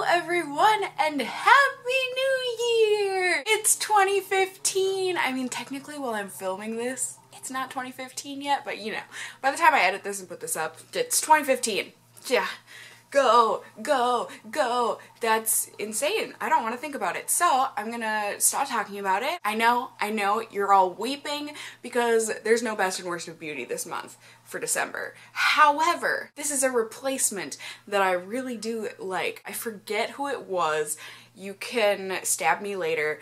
everyone, and Happy New Year! It's 2015. I mean, technically while I'm filming this, it's not 2015 yet, but you know, by the time I edit this and put this up, it's 2015. Yeah. Go, go, go. That's insane. I don't want to think about it. So I'm gonna stop talking about it. I know, you're all weeping because there's no best and worst of beauty this month for December. However, this is a replacement that I really do like. I forget who it was. You can stab me later.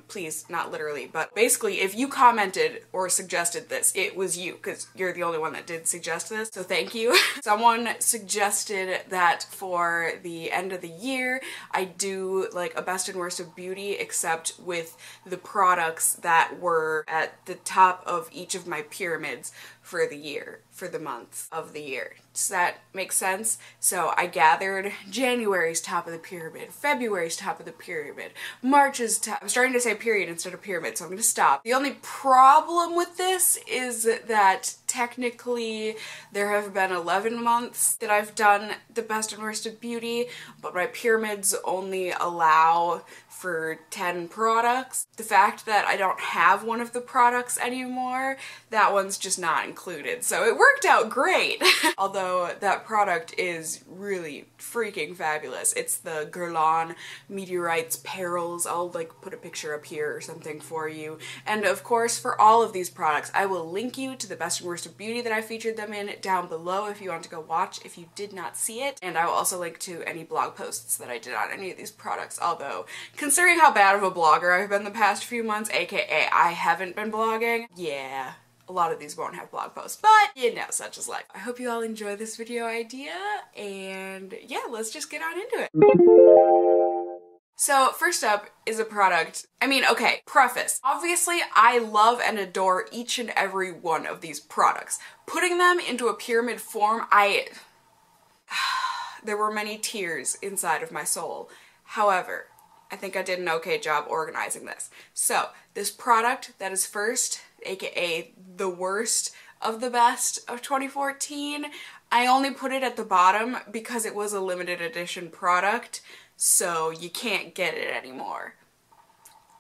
Please, not literally, but basically if you commented or suggested this, it was you, because you're the only one that did suggest this, so thank you. Someone suggested that for the end of the year, I do like a best and worst of beauty, except with the products that were at the top of each of my pyramids for the year, for the months of the year. Does that make sense? So I gathered January's top of the pyramid, February's top of the pyramid, March's top. I'm starting to say period instead of pyramid, so I'm gonna stop. The only problem with this is that technically there have been 11 months that I've done the best and worst of beauty, but my pyramids only allow for 10 products. The fact that I don't have one of the products anymore, that one's just not included. So it worked out great. Although that product is really freaking fabulous. It's the Guerlain Meteorites Perils. I'll like put a picture up here or something for you. And of course, for all of these products, I will link you to the best and worst of beauty that I featured them in down below if you want to go watch if you did not see it. And I will also link to any blog posts that I did on any of these products, although considering how bad of a blogger I've been the past few months, aka I haven't been blogging, yeah, a lot of these won't have blog posts, but you know, such is life. I hope you all enjoy this video idea, and yeah, let's just get on into it. So first up is a product, I mean, okay, preface. Obviously, I love and adore each and every one of these products. Putting them into a pyramid form, there were many tears inside of my soul. However, I think I did an okay job organizing this. So, this product that is first, aka the worst of the best of 2014, I only put it at the bottom because it was a limited edition product, so you can't get it anymore.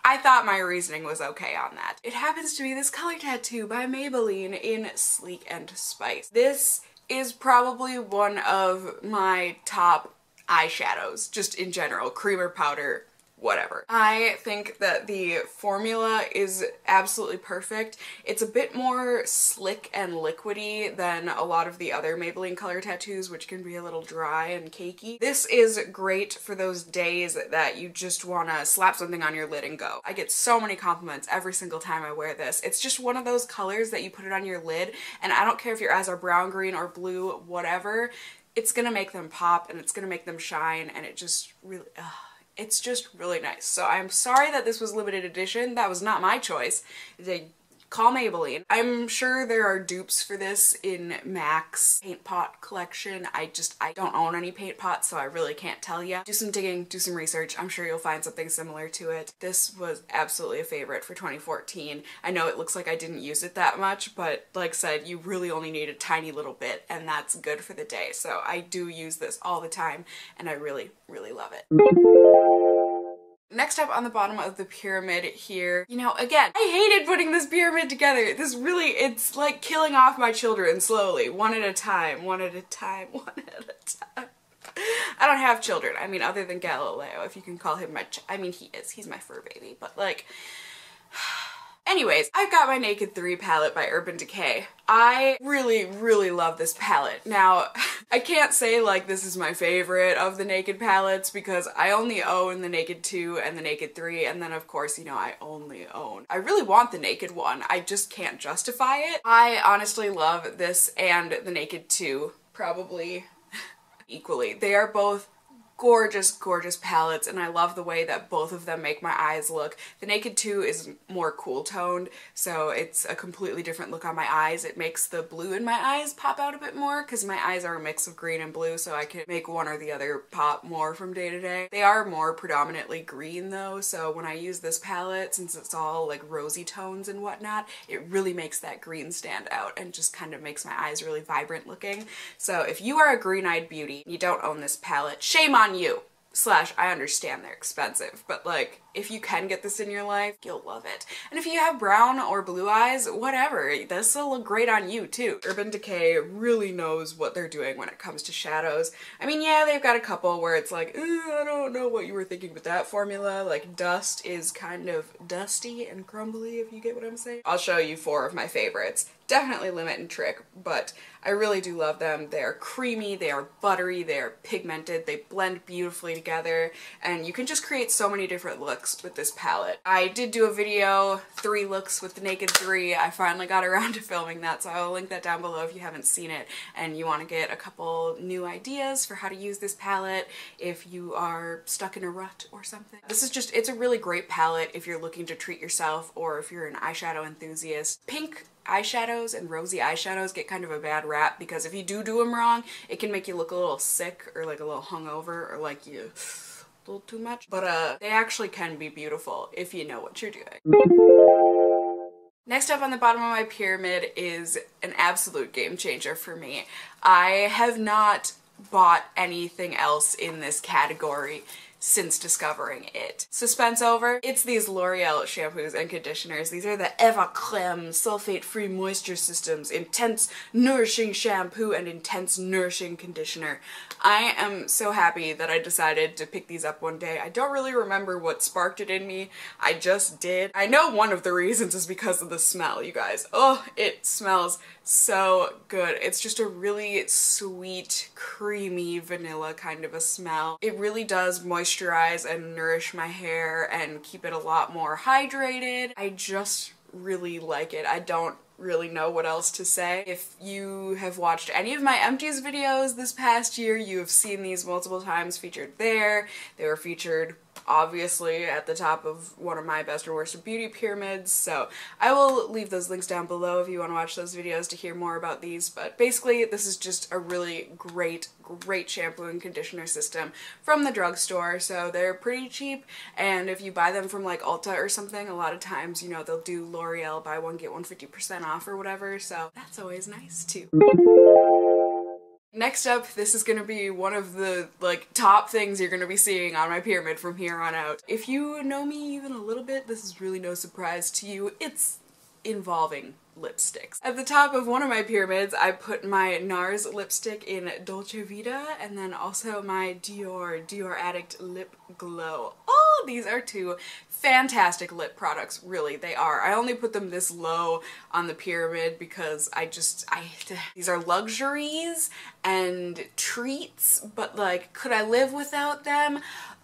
I thought my reasoning was okay on that. It happens to be this color tattoo by Maybelline in Sleek and Spice. This is probably one of my top eyeshadows, just in general, creamer powder, whatever. I think that the formula is absolutely perfect. It's a bit more slick and liquidy than a lot of the other Maybelline color tattoos, which can be a little dry and cakey. This is great for those days that you just wanna slap something on your lid and go. I get so many compliments every single time I wear this. It's just one of those colors that you put it on your lid, and I don't care if your eyes are brown, green, or blue, whatever, it's gonna make them pop and it's gonna make them shine, and it just really, it's just really nice. So I'm sorry that this was limited edition. That was not my choice. They call Maybelline. I'm sure there are dupes for this in M.A.C paint pot collection. I don't own any paint pots, so I really can't tell you. Do some digging, do some research. I'm sure you'll find something similar to it. This was absolutely a favorite for 2014. I know it looks like I didn't use it that much, but like I said, you really only need a tiny little bit, and that's good for the day. So I do use this all the time, and I really, really love it. Next up on the bottom of the pyramid here, you know, again, I hated putting this pyramid together. This really, it's like killing off my children slowly, one at a time, one at a time, one at a time. I don't have children. I mean, other than Galileo, if you can call him I mean, he's my fur baby, but like, anyways, I've got my Naked 3 palette by Urban Decay. I really, really love this palette. Now, I can't say like this is my favorite of the Naked palettes because I only own the Naked 2 and the Naked 3, and then of course, you know, I really want the Naked one. I just can't justify it. I honestly love this and the Naked 2 probably equally. They are both gorgeous, gorgeous palettes, and I love the way that both of them make my eyes look. The Naked 2 is more cool toned, so it's a completely different look on my eyes. It makes the blue in my eyes pop out a bit more because my eyes are a mix of green and blue, so I can make one or the other pop more from day to day. They are more predominantly green though, so when I use this palette, since it's all like rosy tones and whatnot, it really makes that green stand out and just kind of makes my eyes really vibrant looking. So if you are a green-eyed beauty and you don't own this palette, shame on you. Slash, I understand they're expensive, but like, if you can get this in your life, you'll love it. And if you have brown or blue eyes, whatever, this will look great on you too. Urban Decay really knows what they're doing when it comes to shadows. I mean, yeah, they've got a couple where it's like, I don't know what you were thinking with that formula. Like, Dust is kind of dusty and crumbly, if you get what I'm saying. I'll show you 4 of my favorites. Definitely Limit and Trick, but I really do love them. They are creamy, they are buttery, they are pigmented, they blend beautifully together, and you can just create so many different looks with this palette. I did do a video, 3 looks with the Naked 3. I finally got around to filming that, so I'll link that down below if you haven't seen it and you want to get a couple new ideas for how to use this palette if you are stuck in a rut or something. This is just, it's a really great palette if you're looking to treat yourself or if you're an eyeshadow enthusiast. Pink eyeshadows and rosy eyeshadows get kind of a bad rap because if you do them wrong, it can make you look a little sick or like a little hungover or like you a little too much. But they actually can be beautiful if you know what you're doing. Next up on the bottom of my pyramid is an absolute game changer for me. I have not bought anything else in this category since discovering it. Suspense over. It's these L'Oreal shampoos and conditioners. These are the Crème sulfate-free moisture systems, intense nourishing shampoo and intense nourishing conditioner. I am so happy that I decided to pick these up one day. I don't really remember what sparked it in me. I just did. I know one of the reasons is because of the smell, you guys. Oh, it smells so good. It's just a really sweet, creamy vanilla kind of a smell. It really does moisturize and nourish my hair and keep it a lot more hydrated. I just really like it. I don't really know what else to say. If you have watched any of my empties videos this past year, you have seen these multiple times featured there. They were featured obviously at the top of one of my best or worst of beauty pyramids, so I will leave those links down below if you want to watch those videos to hear more about these. But basically this is just a really great shampoo and conditioner system from the drugstore, so they're pretty cheap, and if you buy them from like Ulta or something, a lot of times, you know, they'll do L'Oreal buy one get one 50% off or whatever, so that's always nice too. Next up, this is gonna be one of the like top things you're gonna be seeing on my pyramid from here on out. If you know me even a little bit, this is really no surprise to you. It's involving lipsticks. At the top of one of my pyramids, I put my Nars lipstick in Dolce Vita and then also my Dior Addict Lip Glow. Oh, these are 2 fantastic lip products, really, they are. I only put them this low on the pyramid because these are luxuries and treats, but like, could I live without them?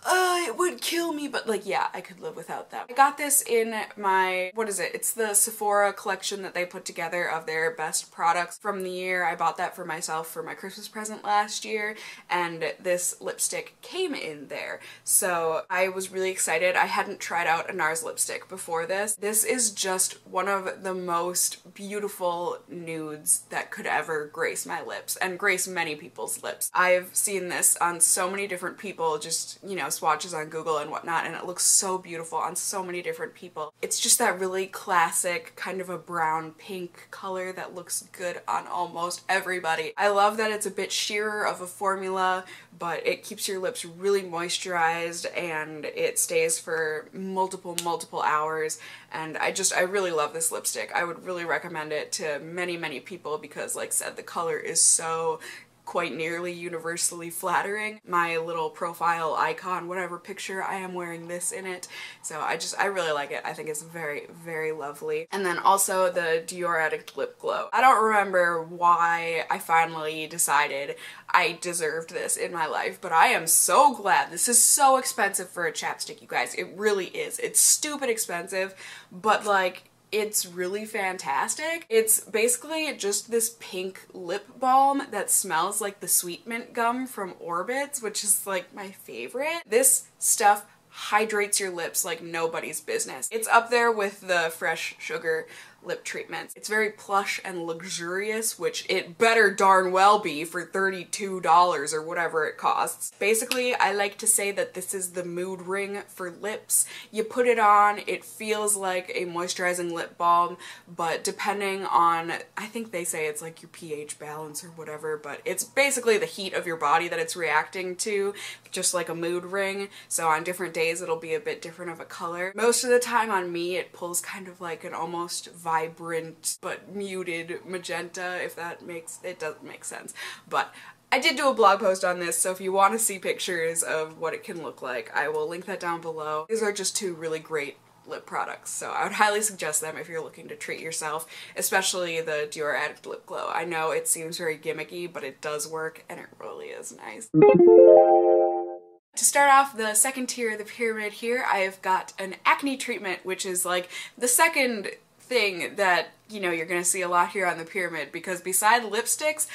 It would kill me, but like, yeah, I could live without them. I got this in my, what is it? It's the Sephora collection that they put together of their best products from the year. I bought that for myself for my Christmas present last year, and this lipstick came in there. So I was really excited. I hadn't tried out a Nars lipstick before this. This is just one of the most beautiful nudes that could ever grace my lips and grace many people's lips. I've seen this on so many different people, just, you know, swatches on Google and whatnot, and it looks so beautiful on so many different people. It's just that really classic kind of a brown pink color that looks good on almost everybody. I love that it's a bit sheerer of a formula, but it keeps your lips really moisturized and it stays for multiple hours, and I really love this lipstick. I would really recommend it to many people because, like I said, the color is so quite nearly universally flattering. My little profile icon, whatever picture, I am wearing this in it. So I really like it. I think it's very lovely. And then also the Dior Addict Lip Glow. I don't remember why I finally decided I deserved this in my life, but I am so glad. This is so expensive for a chapstick, you guys. It really is. It's stupid expensive, but like, it's really fantastic. It's basically just this pink lip balm that smells like the sweet mint gum from Orbitz, which is like my favorite. This stuff hydrates your lips like nobody's business. It's up there with the fresh sugar lip treatments. It's very plush and luxurious, which it better darn well be for $32 or whatever it costs. Basically, I like to say that this is the mood ring for lips. You put it on, it feels like a moisturizing lip balm, but depending on, I think they say it's like your pH balance or whatever, but it's basically the heat of your body that it's reacting to, just like a mood ring. So on different days it'll be a bit different of a color. Most of the time on me it pulls kind of like an almost vibrant but muted magenta, if that makes, it doesn't make sense. But I did do a blog post on this, so if you want to see pictures of what it can look like, I will link that down below. These are just two really great lip products, so I would highly suggest them if you're looking to treat yourself, especially the Dior Addict Lip Glow. I know it seems very gimmicky, but it does work and it really is nice. To start off the second tier of the pyramid here, I've got an acne treatment, which is like the second thing that, you know, you're gonna see a lot here on the pyramid, because beside lipsticks,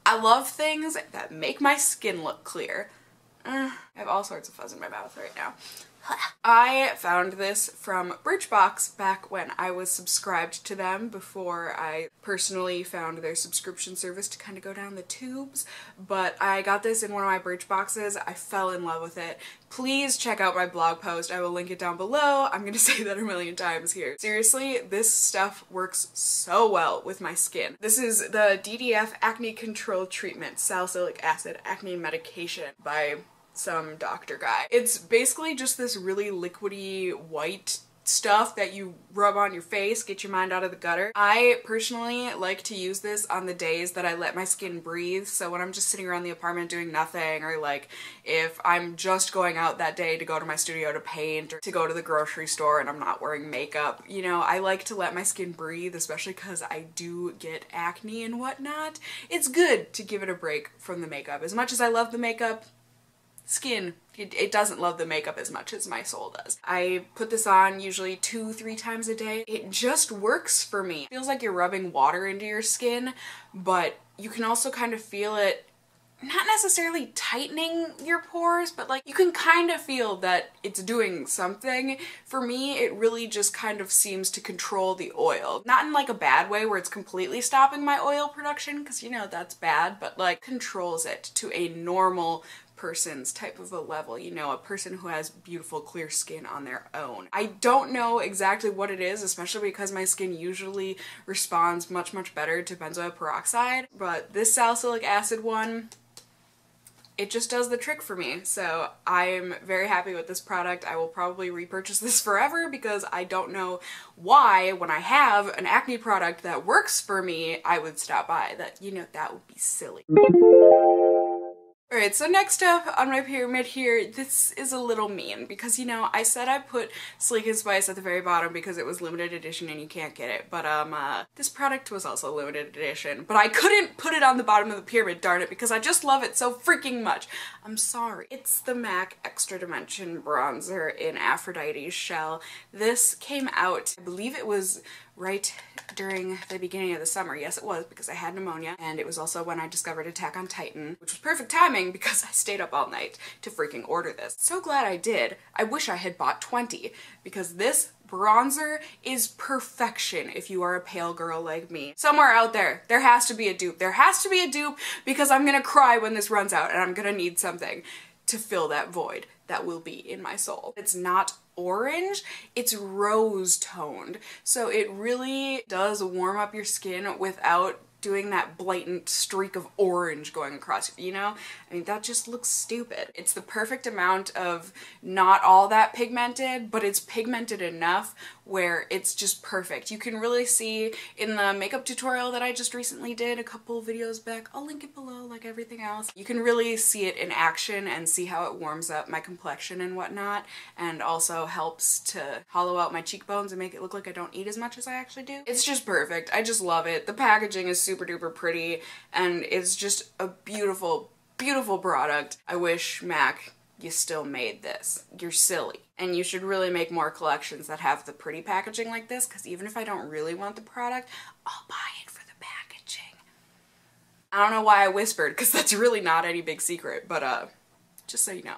I love things that make my skin look clear. I have all sorts of fuzz in my mouth right now. I found this from Birchbox back when I was subscribed to them, before I personally found their subscription service to kind of go down the tubes, but I got this in one of my Birchboxes. I fell in love with it. Please check out my blog post. I will link it down below. I'm gonna say that a million times here. Seriously, this stuff works so well with my skin. This is the DDF Acne Control Treatment Salicylic Acid Acne Medication by some doctor guy. It's basically just this really liquidy white stuff that you rub on your face, get your mind out of the gutter. I personally like to use this on the days that I let my skin breathe, so when I'm just sitting around the apartment doing nothing, or like if I'm just going out that day to go to my studio to paint or to go to the grocery store and I'm not wearing makeup, you know, I like to let my skin breathe, especially because I do get acne and whatnot. It's good to give it a break from the makeup. As much as I love the makeup, skin, it doesn't love the makeup as much as my soul does. I put this on usually 2-3 times a day. It just works for me. It feels like you're rubbing water into your skin, but you can also kind of feel it not necessarily tightening your pores, but like you can kind of feel that it's doing something. For me, it really just kind of seems to control the oil. Not in like a bad way where it's completely stopping my oil production, because you know that's bad, but like controls it to a normal person's type of a level, you know, a person who has beautiful clear skin on their own. I don't know exactly what it is, especially because my skin usually responds much better to benzoyl peroxide, but this salicylic acid one, it just does the trick for me. So I'm very happy with this product. I will probably repurchase this forever, because I don't know why, when I have an acne product that works for me, I would stop by. That, you know, that would be silly. Alright, so next up on my pyramid here, this is a little mean, because, you know, I said I put Sleek and Spice at the very bottom because it was limited edition and you can't get it, but this product was also limited edition, but I couldn't put it on the bottom of the pyramid, darn it, because I just love it so freaking much. I'm sorry. It's the M.A.C Extra Dimension Bronzer in Aphrodite's shell. This came out, I believe it was right during the beginning of the summer. Yes, it was, because I had pneumonia, and it was also when I discovered Attack on Titan, which was perfect timing because I stayed up all night to freaking order this. So glad I did. I wish I had bought 20, because this bronzer is perfection if you are a pale girl like me. Somewhere out there has to be a dupe. There has to be a dupe, because I'm gonna cry when this runs out and I'm gonna need something to fill that void that will be in my soul. It's not orange, it's rose toned, so it really does warm up your skin without doing that blatant streak of orange going across, you know? I mean, that just looks stupid. It's the perfect amount of not all that pigmented, but it's pigmented enough where it's just perfect. You can really see in the makeup tutorial that I just recently did a couple videos back, I'll link it below like everything else. You can really see it in action and see how it warms up my complexion and whatnot, and also helps to hollow out my cheekbones and make it look like I don't eat as much as I actually do. It's just perfect. I just love it. The packaging is super duper pretty, and it's just a beautiful, beautiful product. I wish M.A.C you still made this. You're silly. And you should really make more collections that have the pretty packaging like this, because even if I don't really want the product, I'll buy it for the packaging. I don't know why I whispered, because that's really not any big secret, but just so you know.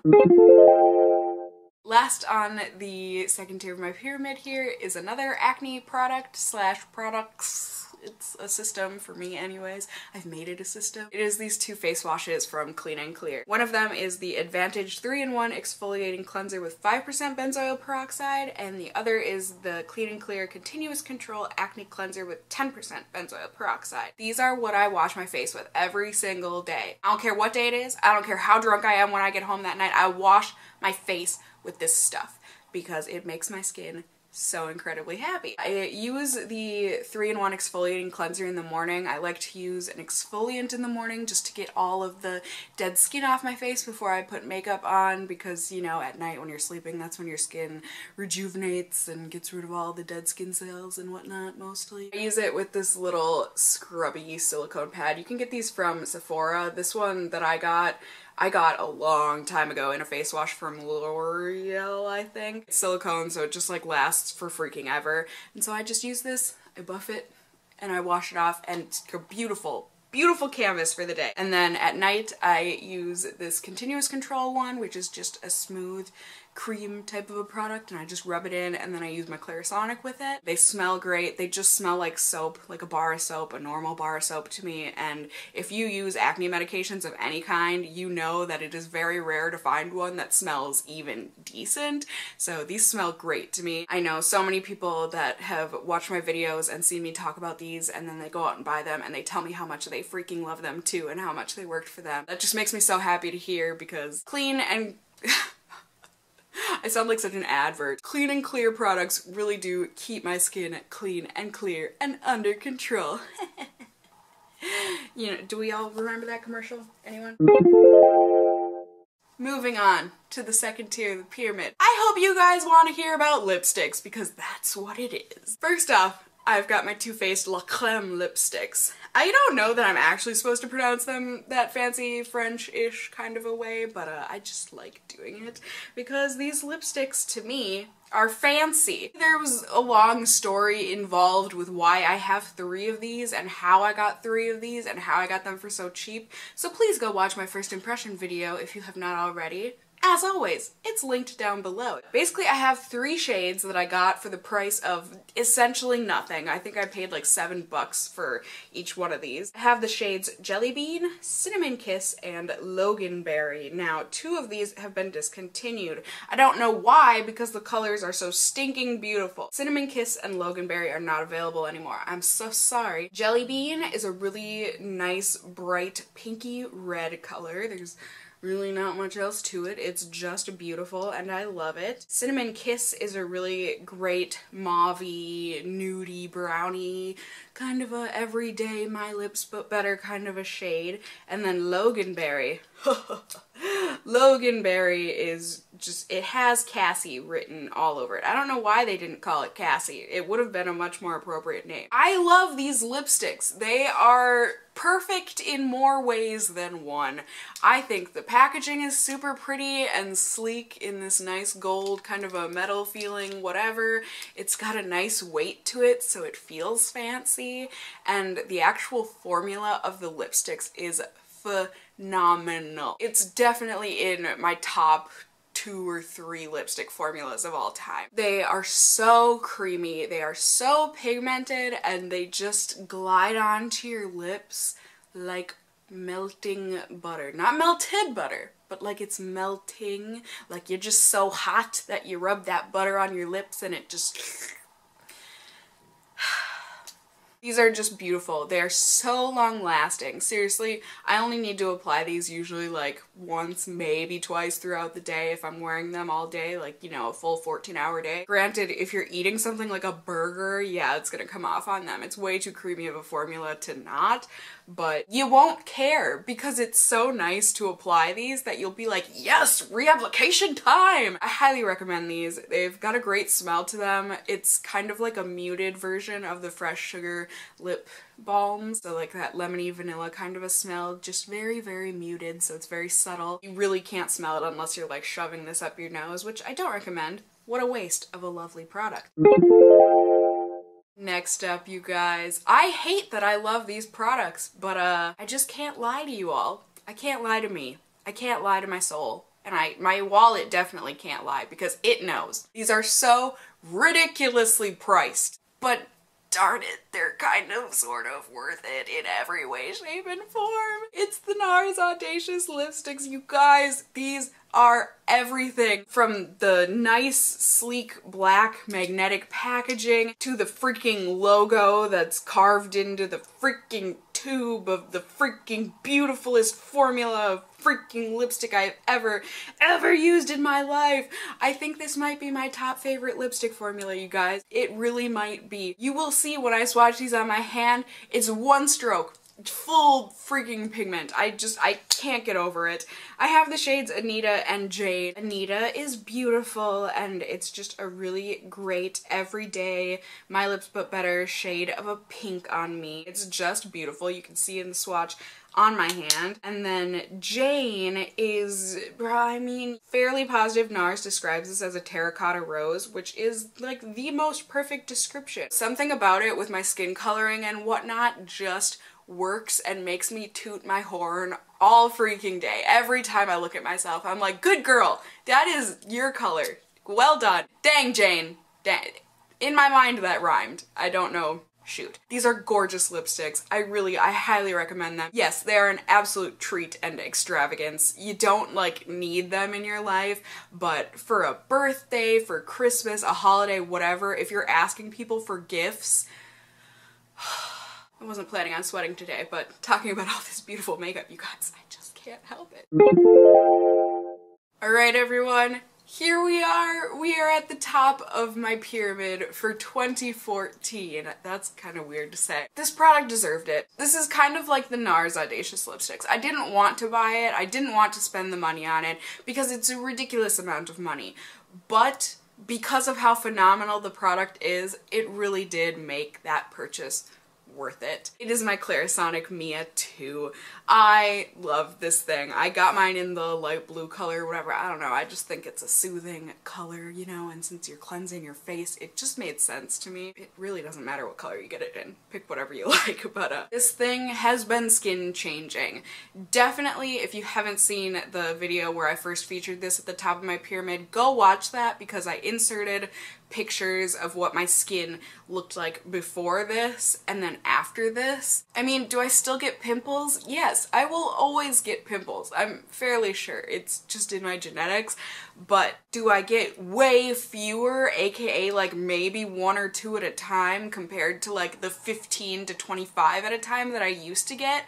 Last on the second tier of my pyramid here is another acne product slash products. It's a system for me anyways. I've made it a system. It is these two face washes from Clean and Clear. One of them is the Advantage 3-in-1 Exfoliating Cleanser with 5% benzoyl peroxide, and the other is the Clean and Clear Continuous Control Acne Cleanser with 10% benzoyl peroxide. These are what I wash my face with every single day. I don't care what day it is. I don't care how drunk I am when I get home that night. I wash my face with this stuff because it makes my skin so incredibly happy. I use the 3-in-1 exfoliating cleanser in the morning. I like to use an exfoliant in the morning just to get all of the dead skin off my face before I put makeup on, because, you know, at night when you're sleeping, that's when your skin rejuvenates and gets rid of all the dead skin cells and whatnot, mostly. I use it with this little scrubby silicone pad. You can get these from Sephora. This one that I got a long time ago in a face wash from L'Oreal, I think. It's silicone, so it just like lasts for freaking ever. And so I just use this, I buff it, and I wash it off, and it's a beautiful, beautiful canvas for the day. And then at night I use this Continuous Control one, which is just a smooth cream type of a product, and I just rub it in, and then I use my Clarisonic with it. They smell great. They just smell like soap, like a bar of soap, a normal bar of soap to me. And if you use acne medications of any kind, you know that it is very rare to find one that smells even decent. So these smell great to me. I know so many people that have watched my videos and seen me talk about these, and then they go out and buy them and they tell me how much they freaking love them too and how much they worked for them. That just makes me so happy to hear, because Clean and I sound like such an advert. Clean and Clear products really do keep my skin clean and clear and under control. You know, do we all remember that commercial? Anyone? Moving on to the second tier of the pyramid. I hope you guys want to hear about lipsticks, because that's what it is. First off, I've got my Too Faced Lancôme lipsticks. I don't know that I'm actually supposed to pronounce them that fancy French-ish kind of a way, but I just like doing it because these lipsticks to me are fancy. There was a long story involved with why I have 3 of these and how I got 3 of these and how I got them for so cheap. So please go watch my first impression video if you have not already. As always, it's linked down below. Basically, I have 3 shades that I got for the price of essentially nothing. I think I paid like $7 for each one of these. I have the shades Jelly Bean, Cinnamon Kiss, and Loganberry. Now, 2 of these have been discontinued. I don't know why, because the colors are so stinking beautiful. Cinnamon Kiss and Loganberry are not available anymore. I'm so sorry. Jelly Bean is a really nice, bright, pinky red color. There's really not much else to it. It's just beautiful and I love it. Cinnamon Kiss is a really great mauve-y, nudie, brownie, kind of a everyday my lips but better kind of a shade. And then Loganberry. Loganberry is just, it has Cassie written all over it. I don't know why they didn't call it Cassie. It would have been a much more appropriate name. I love these lipsticks. They are perfect in more ways than one. I think the packaging is super pretty and sleek in this nice gold, kind of a metal feeling, whatever. It's got a nice weight to it, so it feels fancy. And the actual formula of the lipsticks is phenomenal. It's definitely in my top 2 or 3 lipstick formulas of all time. They are so creamy, they are so pigmented, and they just glide onto your lips like melting butter. Not melted butter, but like it's melting, like you're just so hot that you rub that butter on your lips and it just These are just beautiful. They are so long lasting. Seriously, I only need to apply these usually like once, maybe twice throughout the day if I'm wearing them all day, like, you know, a full 14-hour day. Granted, if you're eating something like a burger, yeah, it's gonna come off on them. It's way too creamy of a formula to not, but you won't care because it's so nice to apply these that you'll be like, yes, reapplication time! I highly recommend these. They've got a great smell to them. It's kind of like a muted version of the Fresh Sugar lip balms, so like that lemony vanilla kind of a smell, just very, very muted, so it's very subtle. You really can't smell it unless you're like shoving this up your nose, which I don't recommend. What a waste of a lovely product. Next up, you guys, I hate that I love these products, but I just can't lie to you all. I can't lie to me. I can't lie to my soul. And my wallet definitely can't lie because it knows. These are so ridiculously priced, but darn it, they're kind of sort of worth it in every way, shape, and form. It's the Nars Audacious lipsticks, you guys. These are everything from the nice, sleek, black magnetic packaging to the freaking logo that's carved into the freaking tube of the freaking beautifulest formula of freaking lipstick I've ever used in my life. I think this might be my top favorite lipstick formula, you guys. It really might be. You will see when I swatch these on my hand, it's one stroke. Full freaking pigment. I can't get over it. I have the shades Anita and Jade. Anita is beautiful and it's just a really great everyday My Lips But Better shade of a pink on me. It's just beautiful. You can see in the swatch on my hand. And then Jane is, I mean, fairly positive. Nars describes this as a terracotta rose, which is like the most perfect description. Something about it with my skin coloring and whatnot just works and makes me toot my horn all freaking day. Every time I look at myself, I'm like, good girl, that is your color. Well done. Dang, Jane. Dang. In my mind, that rhymed. I don't know. Shoot. These are gorgeous lipsticks. I highly recommend them. Yes, they are an absolute treat and extravagance. You don't like need them in your life, but for a birthday, for Christmas, a holiday, whatever, if you're asking people for gifts, I wasn't planning on sweating today, but talking about all this beautiful makeup, you guys, I just can't help it. Alright everyone, here we are. We are at the top of my pyramid for 2014. That's kind of weird to say. This product deserved it. This is kind of like the Nars Audacious lipsticks. I didn't want to buy it. I didn't want to spend the money on it because it's a ridiculous amount of money. But because of how phenomenal the product is, it really did make that purchase worth it. It is my Clarisonic Mia 2. I love this thing. I got mine in the light blue color, whatever. I don't know. I just think it's a soothing color, you know, and since you're cleansing your face, it just made sense to me. It really doesn't matter what color you get it in. Pick whatever you like, but this thing has been skin changing. Definitely, if you haven't seen the video where I first featured this at the top of my pyramid, go watch that because I inserted pictures of what my skin looked like before this and then after this. I mean, do I still get pimples? Yes, I will always get pimples. I'm fairly sure. It's just in my genetics. But do I get way fewer, aka like maybe 1 or 2 at a time compared to like the 15 to 25 at a time that I used to get?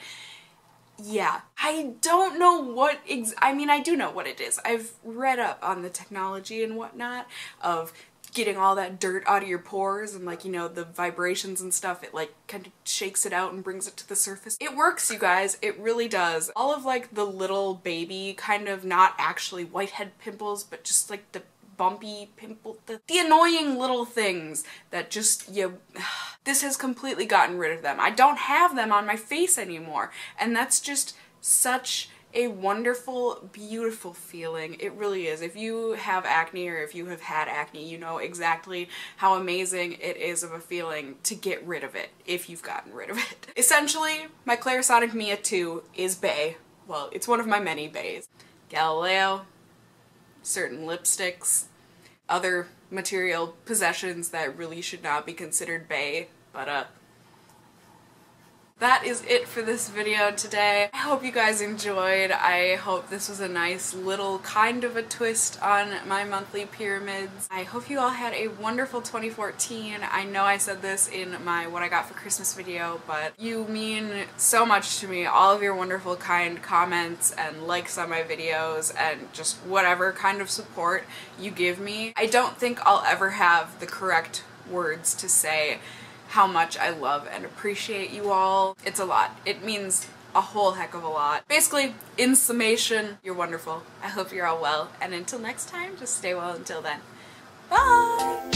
Yeah. I don't know what I mean, I do know what it is. I've read up on the technology and whatnot of getting all that dirt out of your pores and like, you know, the vibrations and stuff, it like kind of shakes it out and brings it to the surface. It works, you guys. It really does. All of like the little baby kind of not actually whitehead pimples, but just like the bumpy pimple, the annoying little things that just, this has completely gotten rid of them. I don't have them on my face anymore. And that's just such a wonderful, beautiful feeling. It really is. If you have acne or if you have had acne, you know exactly how amazing it is of a feeling to get rid of it, if you've gotten rid of it. Essentially, my Clarisonic Mia 2 is bae. Well, it's one of my many baes. Galileo, certain lipsticks, other material possessions that really should not be considered bae, but that is it for this video today. I hope you guys enjoyed. I hope this was a nice little kind of a twist on my monthly pyramids. I hope you all had a wonderful 2014. I know I said this in my what I got for Christmas video, but you mean so much to me. All of your wonderful, kind comments and likes on my videos and just whatever kind of support you give me. I don't think I'll ever have the correct words to say how much I love and appreciate you all. It's a lot. It means a whole heck of a lot. Basically, in summation, you're wonderful. I hope you're all well, and until next time, just stay well until then. Bye!